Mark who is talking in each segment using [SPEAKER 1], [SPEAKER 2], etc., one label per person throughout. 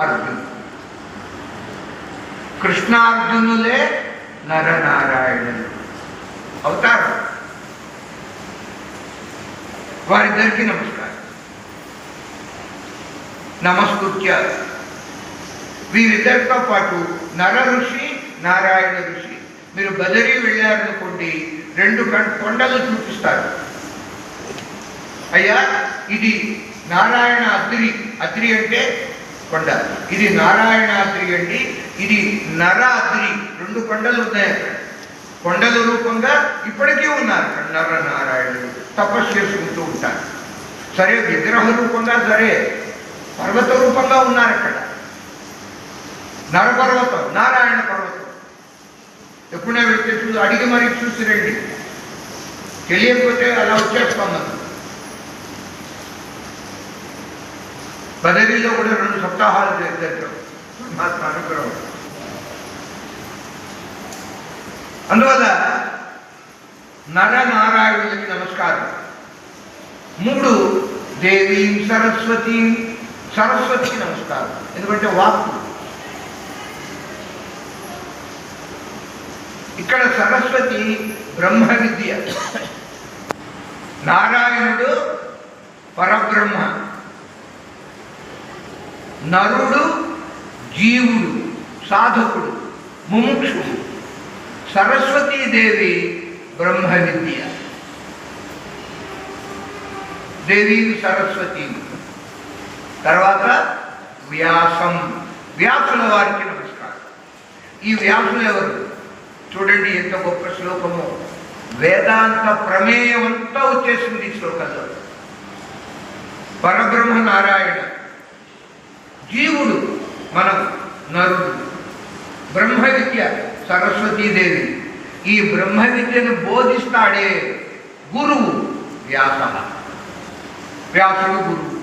[SPEAKER 1] అర్జున్ కృష్ణార్జునులే నరనారాయణులు అవుతారు. వారిద్దరికీ నమస్కారం. నమస్కృత్య వీరిద్దరితో పాటు నర ఋషి నారాయణ ఋషి. మీరు బదరీ వెళ్ళారనుకోండి, 2 కొండలు చూపిస్తారు. అయ్యా ఇది నారాయణ అద్రి, అద్రి అంటే కొండ, ఇది నారాయణాద్రి అండి, ఇది నర అద్రి. 2 కొండలు ఉన్నాయి అక్కడ. కొండల రూపంగా ఇప్పటికీ ఉన్నారు నర నారాయణుడు, తపస్సు చేసుకుంటూ ఉంటారు. సరే విగ్రహ రూపంగా, సరే పర్వత రూపంగా ఉన్నారు అక్కడ. నరపర్వతం, నారాయణ పర్వతం. ఎప్పుడైనా వెళ్తే చూసి అడిగి మరీ చూసి రండి, తెలియకపోతే అలా వచ్చేస్తాం మనం. బదరీలో కూడా 2 సప్తాహాలు జరిగారు పరమాత్మ అనుగ్రహం. అందువల్ల నరనారాయణులకి నమస్కారం. 3 దేవీ సరస్వతి, సరస్వతికి నమస్కారం. ఎందుకంటే వాక్కు. ఇక్కడ సరస్వతి బ్రహ్మ విద్య, నారాయణుడు పరబ్రహ్మ, నరుడు జీవుడు, సాధకుడు, ముముక్షుడు. సరస్వతీదేవి బ్రహ్మ విద్య, దేవి సరస్వతి. తర్వాత వ్యాసం, వ్యాసుల వారికి నమస్కారం. ఈ వ్యాసులు ఎవరు చూడండి, ఎంత గొప్ప శ్లోకము. వేదాంత ప్రమేయం అంతా వచ్చేసింది ఈ శ్లోకంలో. పరబ్రహ్మ నారాయణ, జీవుడు మనం నరుడు, బ్రహ్మ విద్య సరస్వతీదేవి. ఈ బ్రహ్మ విద్యను బోధిస్తాడే గురువు వ్యాస, వ్యాసుడు గురువు.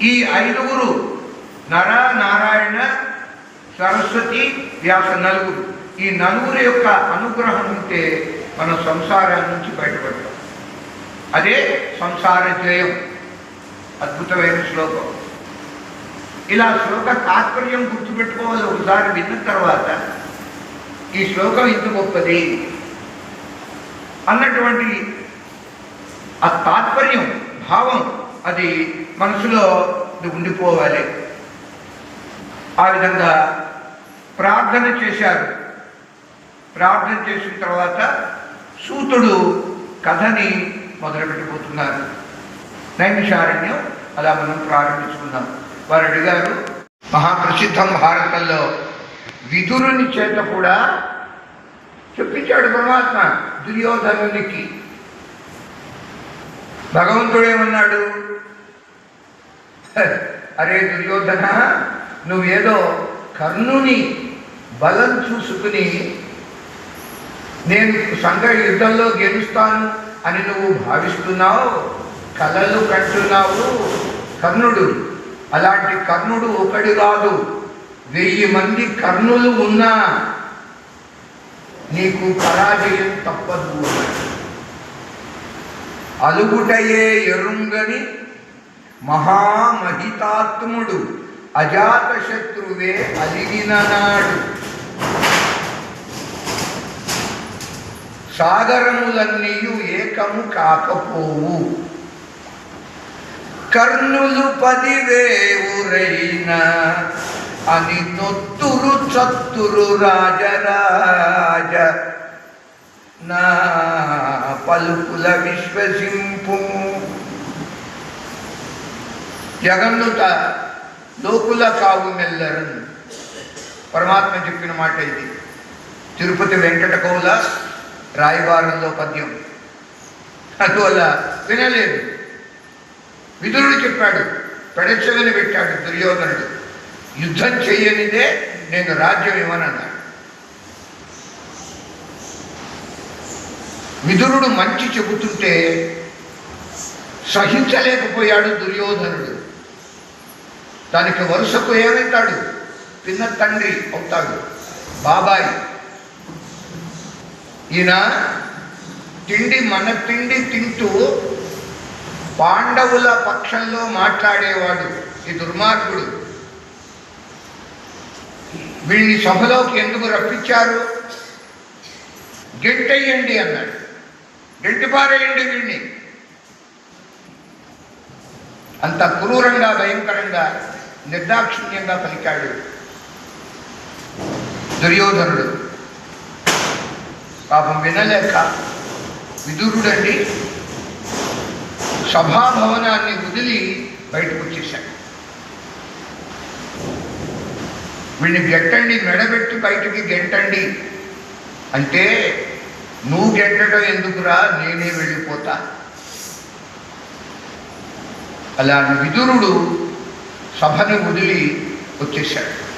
[SPEAKER 1] ఈ 5 నర నారాయణ సరస్వతి వ్యాస, 4. ఈ 4 యొక్క అనుగ్రహం ఉంటే మనం సంసారం నుంచి బయటపడతాం. అదే సంసార జయం. అద్భుతమైన శ్లోకం. ఇలా శ్లోక తాత్పర్యం గుర్తుపెట్టుకోవాలి. ఒకసారి విన్న తర్వాత ఈ శ్లోకం ఇంత గొప్పది అన్నటువంటి ఆ తాత్పర్యం, భావం అది మనసులో ఉండిపోవాలి. ఆ విధంగా ప్రార్థన చేశారు. ప్రార్థన చేసిన తర్వాత సూతుడు కథని మొదలుపెట్టిపోతున్నారు. నైమిషారణ్యం అలా మనం ప్రారంభించుకున్నాం. వారు అడిగారు, మహాప్రసిద్ధం భారతంలో విదురుని చేత కూడా చెప్పించాడు పరమాత్మ దుర్యోధనునికి. భగవంతుడు ఏమన్నాడు, అరే దుర్యోధన, నువ్వేదో కర్ణుని బలం చూసుకుని నేను యుద్ధంలో గెలుస్తాను అని నువ్వు భావిస్తున్నావు, కలలు కంటున్నావు. కర్ణుడు, అలాంటి కర్ణుడు ఒకడు కాదు, 1000 మంది కర్ణులు ఉన్నా నీకు పరాజయం తప్పదు. అలుగుటయే ఎరుంగని మహామహితాత్ముడు, అజాత శత్రువే అలిగిన నాడు. సాగరములన్నీయు ఏకము కాకపోవు, కర్ణులు 10,000 అని నొత్తురు చత్తురు రాజరాజ. నా పలుకుల విశ్వసింపు. జగన్నుత లోకుల కావు మెల్లరన్ పరమాత్మ చెప్పిన మాట ఇది. తిరుపతి వెంకట కౌల రాయబారంలో పద్యం. అందువల్ల వినలేదు. విదురుడు చెప్పాడు, పెడచెవిని పెట్టాడు దుర్యోధనుడు. యుద్ధం చెయ్యనిదే నేను రాజ్యం ఇవ్వనన్నాడు. విదురుడు మంచి చెబుతుంటే సహించలేకపోయాడు దుర్యోధనుడు. దానికి వరుసకు ఏమవుతాడు, పిన్న తండ్రి అవుతాడు, బాబాయ్. ఈయన మన తిండి తింటూ పాండవుల పక్షంలో మాట్లాడేవాడు ఈ దుర్మార్గుడు. వీళ్ళని సభలోకి ఎందుకు రప్పించారు? గెంటెయ్యండి అన్నాడు. గెంటిపారేయండి వీడిని. అంత క్రూరంగా, భయంకరంగా, నిర్దాక్షిణ్యంగా పలికాడు దుర్యోధనుడు. పాపం వినలేక విదురుడండి సభాభవనాన్ని వదిలి బయటకు వచ్చేశాడు. వీడిని గెట్టండి, మెడబెట్టి బయటికి గెంటండి అంటే, నువ్వు గెంటడం ఎందుకురా, నేనే వెళ్ళిపోతా. అలా విదురుడు సభని వదిలి వచ్చేశాడు.